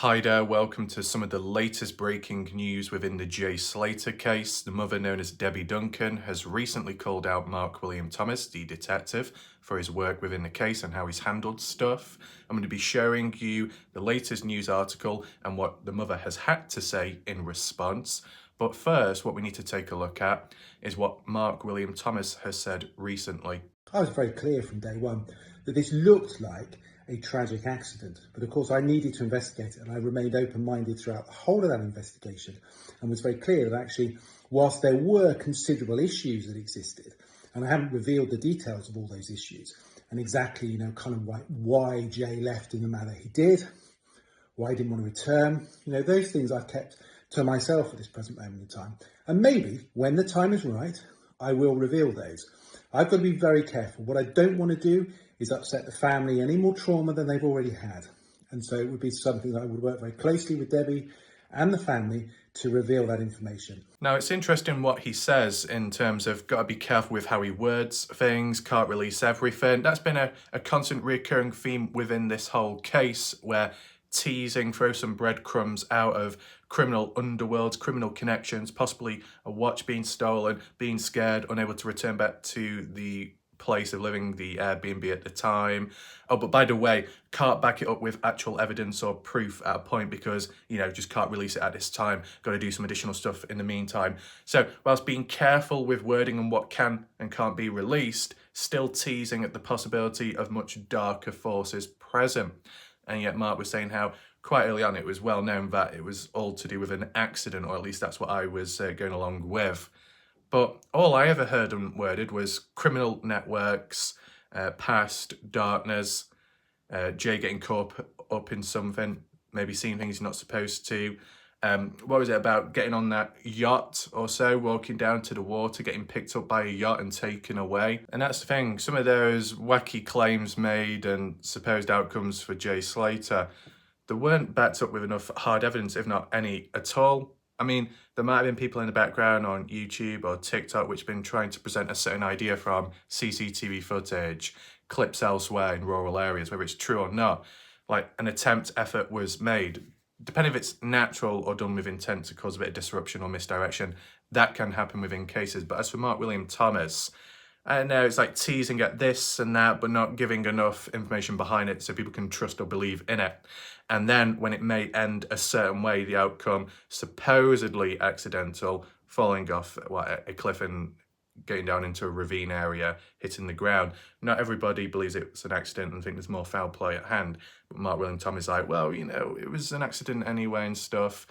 Hi there, welcome to some of the latest breaking news within the Jay Slater case. The mother, known as Debbie Duncan, has recently called out Mark William Thomas, the detective, for his work within the case and how he's handled stuff. I'm going to be showing you the latest news article and what the mother has had to say in response. But first, what we need to take a look at is what Mark William Thomas has said recently. I was very clear from day one that this looked like a tragic accident, but of course I needed to investigate it, and I remained open-minded throughout the whole of that investigation and was very clear that actually, whilst there were considerable issues that existed, and I haven't revealed the details of all those issues and exactly, kind of why Jay left in the manner he did, why he didn't want to return, those things I've kept to myself at this present moment in time. And maybe when the time is right, I will reveal those. I've got to be very careful. What I don't want to do is upset the family any more trauma than they've already had. And so it would be something that I would work very closely with Debbie and the family to reveal that information. Now, it's interesting what he says in terms of got to be careful with how he words things, can't release everything. That's been a constant recurring theme within this whole case, where teasing, throw some breadcrumbs out of criminal underworlds, criminal connections, possibly a watch being stolen, being scared, unable to return back to the place of living, the Airbnb at the time. Oh, but by the way, can't back it up with actual evidence or proof at a point because, just can't release it at this time. Got to do some additional stuff in the meantime. So whilst being careful with wording and what can and can't be released, still teasing at the possibility of much darker forces present. And yet Mark was saying how quite early on it was well known that it was all to do with an accident, or at least that's what I was going along with. But all I ever heard and worded was criminal networks, past, darkness, Jay getting caught up in something, maybe seeing things he's not supposed to. What was it about getting on that yacht or so, walking down to the water, getting picked up by a yacht and taken away? And that's the thing, some of those wacky claims made and supposed outcomes for Jay Slater, they weren't backed up with enough hard evidence, if not any at all. I mean, there might have been people in the background on YouTube or TikTok which have been trying to present a certain idea from CCTV footage, clips elsewhere in rural areas, whether it's true or not. Like an effort was made. Depending if it's natural or done with intent to cause a bit of disruption or misdirection, that can happen within cases. But as for Mark William Thomas, I don't know, it's like teasing at this and that, but not giving enough information behind it so people can trust or believe in it. And then when it may end a certain way, the outcome supposedly accidental, falling off a cliff and getting down into a ravine area, hitting the ground. Not everybody believes it's an accident and think there's more foul play at hand. But Mark William Thomas is like, well, it was an accident anyway and stuff.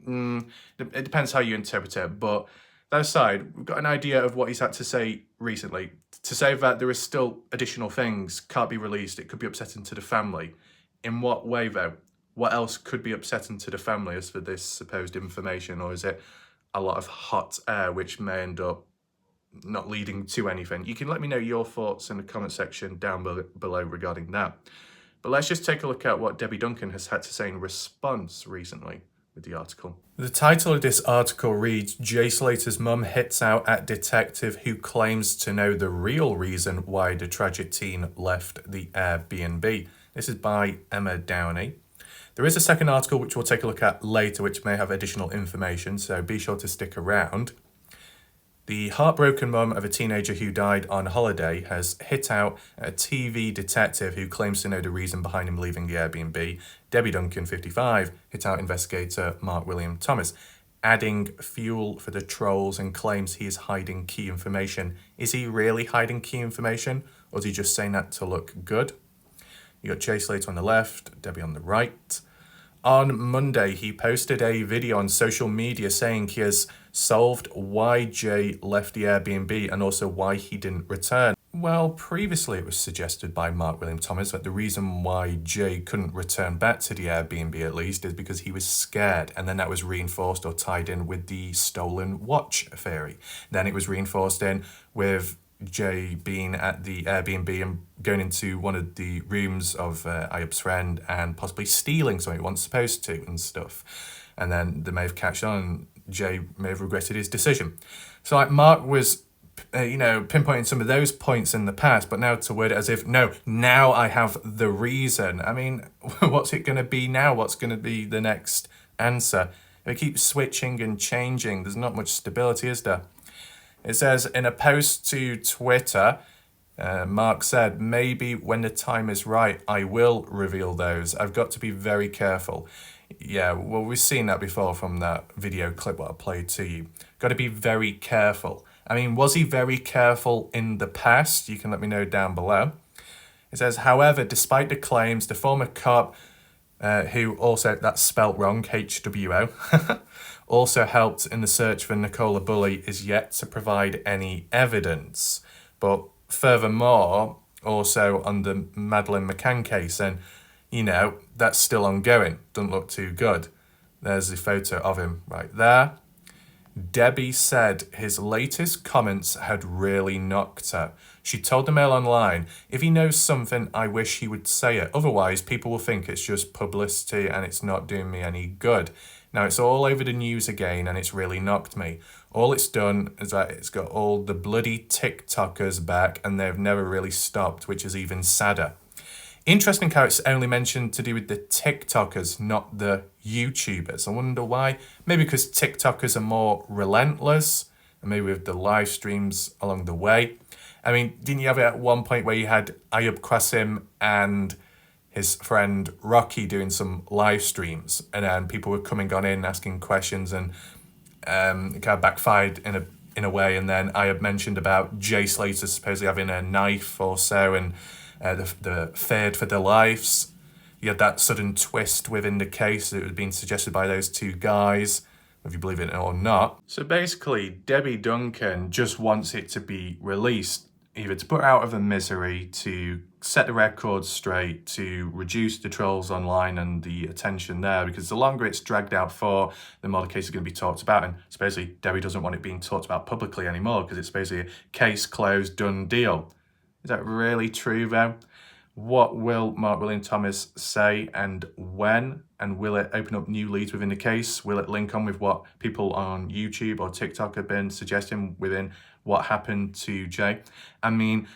It depends how you interpret it. But that aside, we've got an idea of what he's had to say recently. To say that there is still additional things, can't be released, it could be upsetting to the family. In what way, though? What else could be upsetting to the family as for this supposed information? Or is it a lot of hot air which may end up not leading to anything? You can let me know your thoughts in the comment section down below regarding that. But let's just take a look at what Debbie Duncan has had to say in response recently with the article. The title of this article reads, Jay Slater's mum hits out at detective who claims to know the real reason why the tragic teen left the Airbnb. This is by Emma Downey. There is a second article which we'll take a look at later, which may have additional information, so be sure to stick around. The heartbroken mum of a teenager who died on holiday has hit out at a TV detective who claims to know the reason behind him leaving the Airbnb. Debbie Duncan, 55, hit out investigator Mark William Thomas, adding fuel for the trolls and claims he is hiding key information. Is he really hiding key information, or is he just saying that to look good? You got Jay Slater on the left, Debbie on the right. On Monday, he posted a video on social media saying he has solved why Jay left the Airbnb and also why he didn't return. Well, previously it was suggested by Mark William Thomas that the reason why Jay couldn't return back to the Airbnb at least is because he was scared, and then that was reinforced or tied in with the stolen watch theory. Then it was reinforced in with Jay being at the Airbnb and going into one of the rooms of Ayub's friend and possibly stealing something he wasn't supposed to and stuff. And then they may have catched on and Jay may have regretted his decision. So Mark was pinpointing some of those points in the past, but now to word it as if, no, now I have the reason. I mean, what's it going to be now? What's going to be the next answer? It keeps switching and changing. There's not much stability, is there? It says in a post to Twitter, Mark said, maybe when the time is right, I will reveal those. I've got to be very careful. Yeah, well, we've seen that before from that video clip what I played to you. Got to be very careful. I mean, was he very careful in the past? You can let me know down below. It says, however, despite the claims, the former cop, who also, that's spelt wrong, HWO, also helped in the search for Nicola Bulley, is yet to provide any evidence. But furthermore, also on the Madeleine McCann case, and that's still ongoing. Doesn't look too good. There's the photo of him right there. Debbie said his latest comments had really knocked her. She told the Mail Online, if he knows something, I wish he would say it. Otherwise, people will think it's just publicity and it's not doing me any good. Now, it's all over the news again and it's really knocked me. All it's done is that it's got all the bloody TikTokers back and they've never really stopped, which is even sadder. Interesting how it's only mentioned to do with the TikTokers, not the YouTubers. I wonder why. Maybe because TikTokers are more relentless, and maybe with the live streams along the way. I mean, didn't you have it at one point where you had Ayub Qasim and his friend Rocky doing some live streams, and then people were coming on in asking questions, and it kind of backfired in a way. And then Ayub mentioned about Jay Slater supposedly having a knife or so, and the feared for their lives. You had that sudden twist within the case that had been suggested by those two guys, if you believe it or not. So basically, Debbie Duncan just wants it to be released, either to put her out of her misery, to set the record straight, to reduce the trolls online and the attention there, because the longer it's dragged out for, the more the case is going to be talked about. And supposedly, Debbie doesn't want it being talked about publicly anymore, because it's basically a case closed, done deal. Is that really true, though? What will Mark William Thomas say and when? And will it open up new leads within the case? Will it link on with what people on YouTube or TikTok have been suggesting within what happened to Jay? I mean,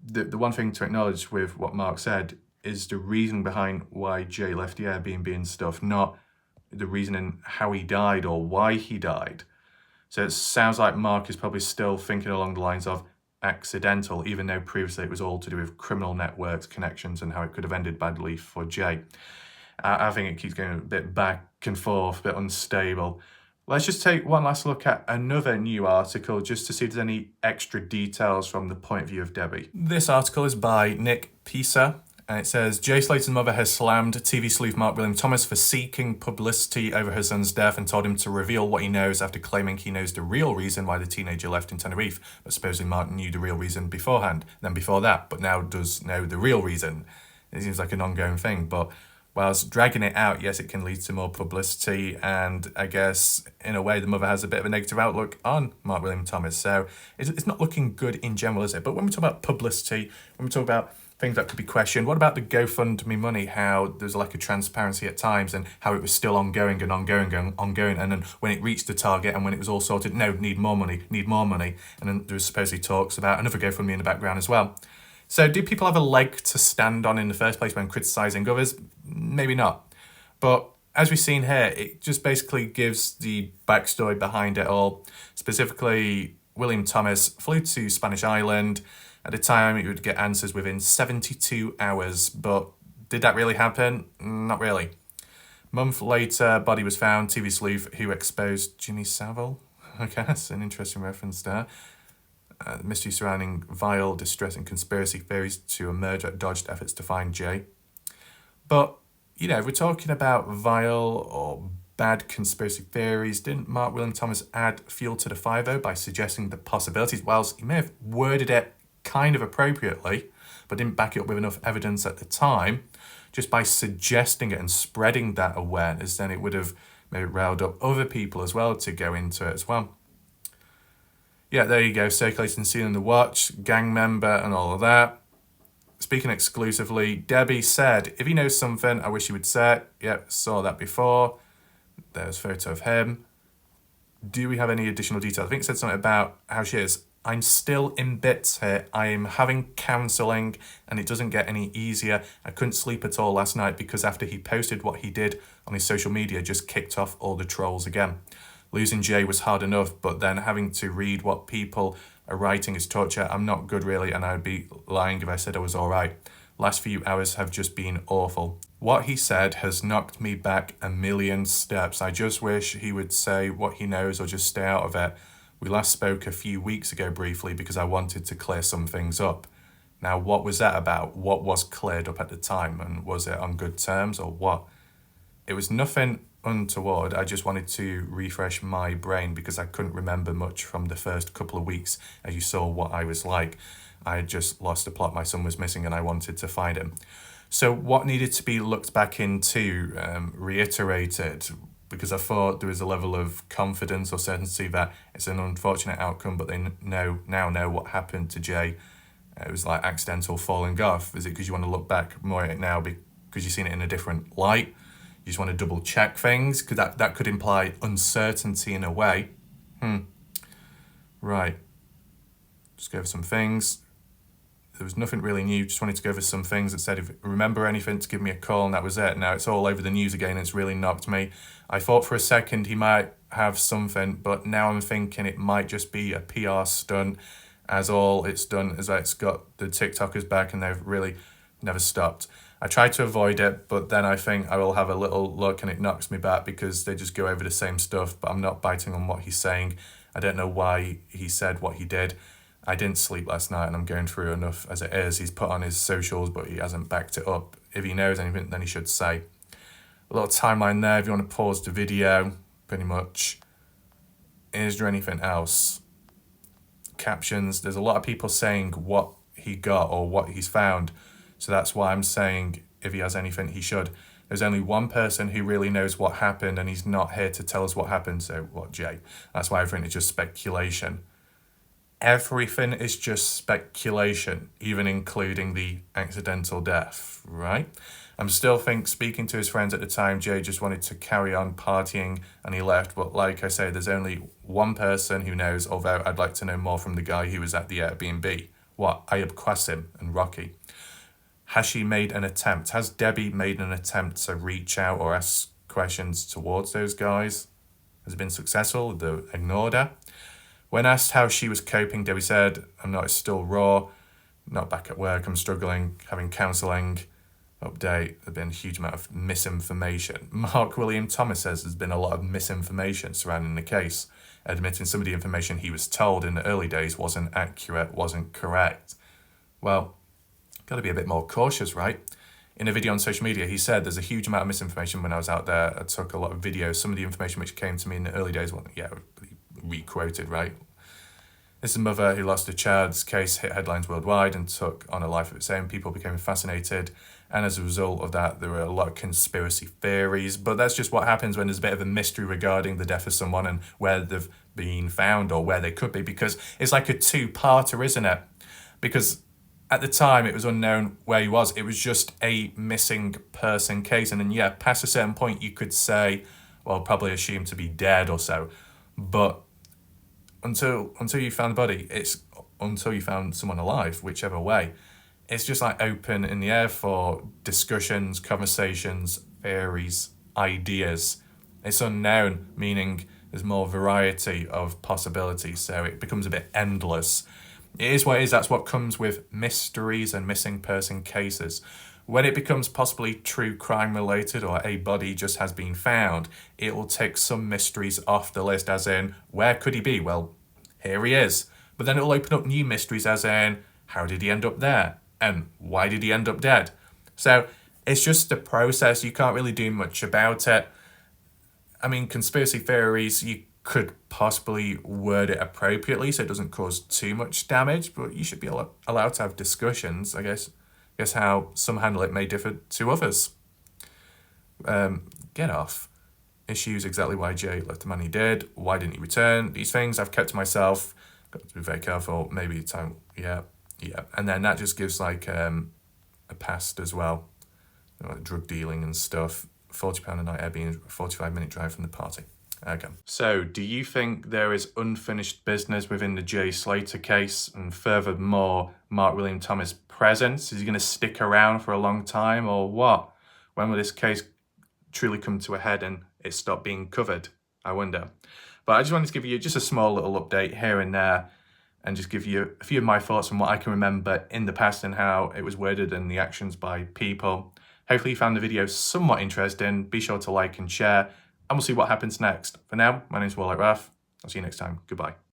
the one thing to acknowledge with what Mark said is the reason behind why Jay left the Airbnb and stuff, not the reasoning how he died or why he died. So it sounds like Mark is probably still thinking along the lines of accidental, even though previously it was all to do with criminal networks, connections, and how it could have ended badly for Jay. I think it keeps going a bit back and forth, a bit unstable. Let's just take one last look at another new article just to see if there's any extra details from the point of view of Debbie. This article is by Nick Pisa, and it says, Jay Slater's mother has slammed TV sleuth Mark William Thomas for seeking publicity over her son's death and told him to reveal what he knows after claiming he knows the real reason why the teenager left in Tenerife. But supposedly Mark knew the real reason beforehand, then before that, but now does know the real reason. It seems like an ongoing thing, but whilst dragging it out, yes, it can lead to more publicity, and I guess, in a way, the mother has a bit of a negative outlook on Mark William Thomas, so it's not looking good in general, is it? But when we talk about publicity, when we talk about things that could be questioned, what about the GoFundMe money, how there's a lack of transparency at times, and how it was still ongoing and ongoing and ongoing, and then when it reached the target and when it was all sorted, no, need more money, and then there was supposedly talks about another GoFundMe in the background as well. So do people have a leg to stand on in the first place when criticising others? Maybe not. But as we've seen here, it just basically gives the backstory behind it all. Specifically, William Thomas flew to Spanish Island. At the time, he would get answers within 72 hours. But did that really happen? Not really. A month later, body was found. TV sleuth who exposed Jimmy Savile. I guess, an interesting reference there. Mystery surrounding vile, distressing conspiracy theories to emerge at dodged efforts to find Jay. But, if we're talking about vile or bad conspiracy theories, didn't Mark William Thomas add fuel to the fire, though, by suggesting the possibilities? Whilst he may have worded it kind of appropriately, but didn't back it up with enough evidence at the time, just by suggesting it and spreading that awareness, then it would have maybe riled up other people as well to go into it as well. Yeah, there you go, circulating Sealing the Watch, gang member and all of that. Speaking exclusively, Debbie said, if he knows something, I wish he would say it. Yep, saw that before. There's a photo of him. Do we have any additional details? I think it said something about how she is I'm still in bits here. I am having counselling and it doesn't get any easier. I couldn't sleep at all last night because after he posted what he did on his social media, just kicked off all the trolls again. Losing Jay was hard enough, but then having to read what people are writing is torture. I'm not good really, and I'd be lying if I said I was all right. Last few hours have just been awful. What he said has knocked me back a million steps. I just wish he would say what he knows or just stay out of it. We last spoke a few weeks ago briefly because I wanted to clear some things up. Now, what was that about? What was cleared up at the time? And was it on good terms or what? It was nothing untoward. I just wanted to refresh my brain because I couldn't remember much from the first couple of weeks as you saw what I was like. I had just lost the plot. My son was missing and I wanted to find him. So what needed to be looked back into, reiterated, because I thought there was a level of confidence or certainty that it's an unfortunate outcome, but they now know what happened to Jay. It was like accidental falling off. Is it because you want to look back more at it now because you've seen it in a different light? You just want to double check things? Because that could imply uncertainty in a way. Right. Just go over some things. There was nothing really new. Just wanted to go over some things that said, if you remember anything, to give me a call, and that was it. Now it's all over the news again. It's really knocked me. I thought for a second he might have something, but now I'm thinking it might just be a PR stunt, as all it's done is that it's got the TikTokers back and they've really never stopped. I try to avoid it, but then I think I will have a little look and it knocks me back because they just go over the same stuff, but I'm not biting on what he's saying. I don't know why he said what he did. I didn't sleep last night and I'm going through enough as it is. He's put on his socials, but he hasn't backed it up. If he knows anything, then he should say. A little timeline there if you want to pause the video, pretty much. Is there anything else? Captions. There's a lot of people saying what he got or what he's found. So that's why I'm saying if he has anything, he should. There's only one person who really knows what happened and he's not here to tell us what happened. So what, Jay? That's why everything is just speculation. Everything is just speculation, even including the accidental death, right? I'm still speaking to his friends at the time, Jay just wanted to carry on partying and he left. But like I say, there's only one person who knows, although I'd like to know more from the guy who was at the Airbnb. What? Ayub Qasim and Rocky. Has she made an attempt? Has Debbie made an attempt to reach out or ask questions towards those guys? Has it been successful? They ignored her? When asked how she was coping, Debbie said, I'm not, it's still raw, not back at work, I'm struggling, having counselling. Update, there's been a huge amount of misinformation. Mark William Thomas says there's been a lot of misinformation surrounding the case, admitting some of the information he was told in the early days wasn't accurate, wasn't correct. Well, got to be a bit more cautious, right? In a video on social media, he said there's a huge amount of misinformation when I was out there. I took a lot of videos. Some of the information which came to me in the early days, re-quoted, right? This is a mother who lost a child. This case hit headlines worldwide and took on a life of its own. People became fascinated. And as a result of that, there were a lot of conspiracy theories. But that's just what happens when there's a bit of a mystery regarding the death of someone and where they've been found or where they could be. Because it's like a two-parter, isn't it? Because at the time, it was unknown where he was. It was just a missing person case. And then, yeah, past a certain point, you could say, well, probably assumed to be dead or so. But until you found the body, it's until you found someone alive, whichever way. It's just like open in the air for discussions, conversations, theories, ideas. It's unknown, meaning there's more variety of possibilities, so it becomes a bit endless. It is what it is. That's what comes with mysteries and missing person cases. When it becomes possibly true crime related or a body just has been found, it will take some mysteries off the list, as in, where could he be? Well, here he is. But then it will open up new mysteries, as in, how did he end up there? And why did he end up dead? So it's just a process. You can't really do much about it. I mean, conspiracy theories, you could possibly word it appropriately so it doesn't cause too much damage, but you should be allowed to have discussions, I guess how some handle it may differ to others. Get off. Issues exactly why Jay left the man he did. Why didn't he return? These things I've kept to myself. Got to be very careful. Maybe time, yeah. And then that just gives like a past as well. Like drug dealing and stuff. £40 a night Airbnb, 45-minute drive from the party. Okay. So, do you think there is unfinished business within the Jay Slater case? And furthermore, Mark William Thomas' presence? Is he going to stick around for a long time or what? When will this case truly come to a head and it stop being covered? I wonder. But I just wanted to give you just a small little update here and there and just give you a few of my thoughts on what I can remember in the past and how it was worded and the actions by people. Hopefully you found the video somewhat interesting. Be sure to like and share, and we'll see what happens next. For now, my name's Warlock Raff. I'll see you next time. Goodbye.